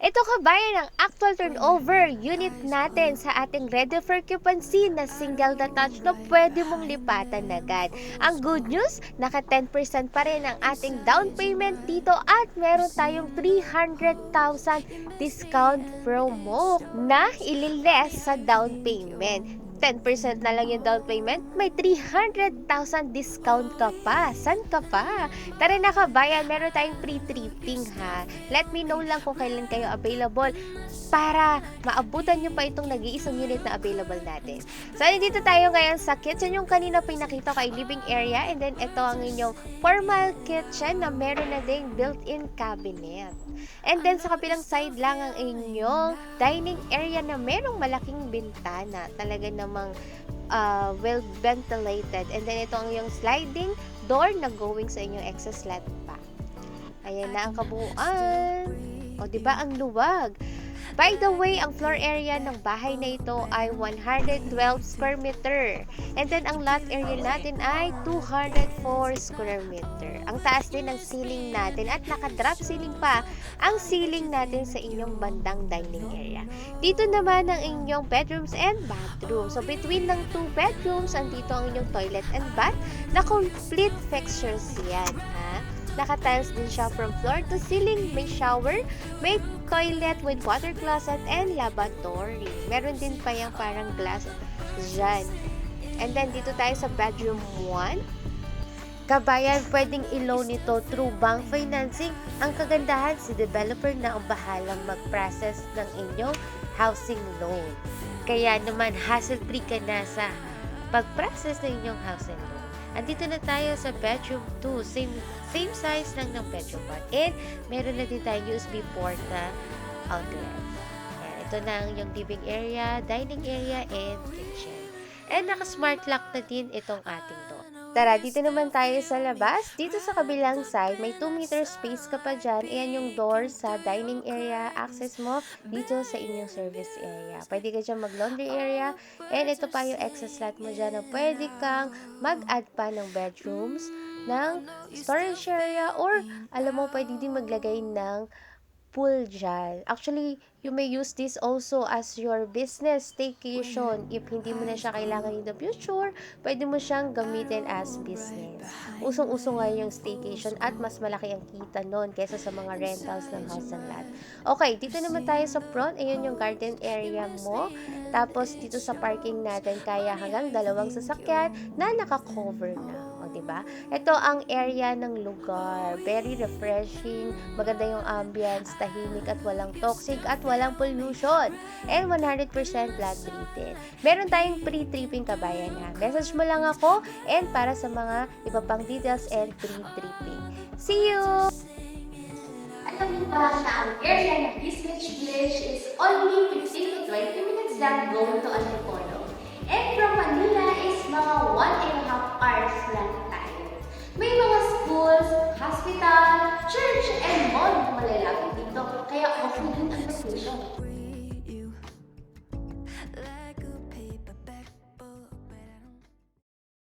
Ito kabayan ang actual turnover unit natin sa ating ready for occupancy na single detached na pwede mong lipatan agad. Ang good news, naka 10% pa rin ang ating down payment dito at meron tayong 300,000 discount promo na ililes sa down payment. 10% na lang yung down payment, may 300,000 discount ka pa. San ka pa? Tara na kabayan, meron tayong pre-tripping ha. Let me know lang kung kailan kayo available para maabutan nyo pa itong nag-iisang unit na available natin. So, dito tayo ngayon sa kitchen. Yung kanina pinakita ko ay living area and then ito ang inyong formal kitchen na meron na ding built-in cabinet. And then sa kabilang side lang ang inyong dining area na merong malaking bintana. Talaga namang well ventilated. And then ito ang yung sliding door na going sa inyong excess slot pa. Ayan na ang kabuuan. O, diba ang luwag? By the way, ang floor area ng bahay na ito ay 112 square meter. And then, ang lot area natin ay 204 square meter. Ang taas din ng ceiling natin at naka-drop ceiling pa ang ceiling natin sa inyong bandang dining area. Dito naman ang inyong bedrooms and bathroom. So, between ng 2 bedrooms, andito ang inyong toilet and bath na complete fixtures yan, ha? Naka-tiles din siya from floor to ceiling. May shower, may toilet with water closet and lavatory. Meron din pa yung parang glass dyan. And then, dito tayo sa bedroom 1. Kabayan, pwedeng i-loan ito through bank financing. Ang kagandahan, si developer na ang bahalang mag-process ng inyong housing loan. Kaya naman, hassle-free ka na sa pag-process ng inyong housing loan. Andito na tayo sa bedroom 2. Same size lang ng bedroom 1. And meron na din tayong USB port na outlet. Ayan, ito na ang yung living area, dining area, and kitchen. And naka-smart lock na din itong ating door. Tara, dito naman tayo sa labas. Dito sa kabilang side, may 2 meter space ka pa dyan. Ayan yung door sa dining area. Access mo dito sa inyong service area. Pwede ka dyan mag-laundry area. And ito pa yung excess slot mo dyan na pwede kang mag-add pa ng bedrooms, ng storage area, or alam mo, pwede din maglagay ng pool dyan. Actually, you may use this also as your business staycation. If hindi mo na siya kailangan in the future, pwede mo siyang gamitin as business. Usong-uso nga yung staycation at mas malaki ang kita nun kaysa sa mga rentals ng house and lot. Okay, dito naman tayo sa front. Ayun yung garden area mo. Tapos, dito sa parking natin, kaya hanggang 2 sasakyan na naka-cover na. Diba? Ito ang area ng lugar. Very refreshing. Maganda yung ambience, tahimik at walang toxic at walang pollution. And 100% flat breathed. Meron tayong pre-tripping kabayan ha. Message mo lang ako and para sa mga iba pang details and pre-tripping. See you! Alam niyo ba na ang area ng East Beach Village is only 15 to 20 minutes lang going to Antipolo? And from Manila is mga 1.5 hours lang tayo. May mga schools, hospital, church, and mall na malalapit dito. Kaya okay din ang location.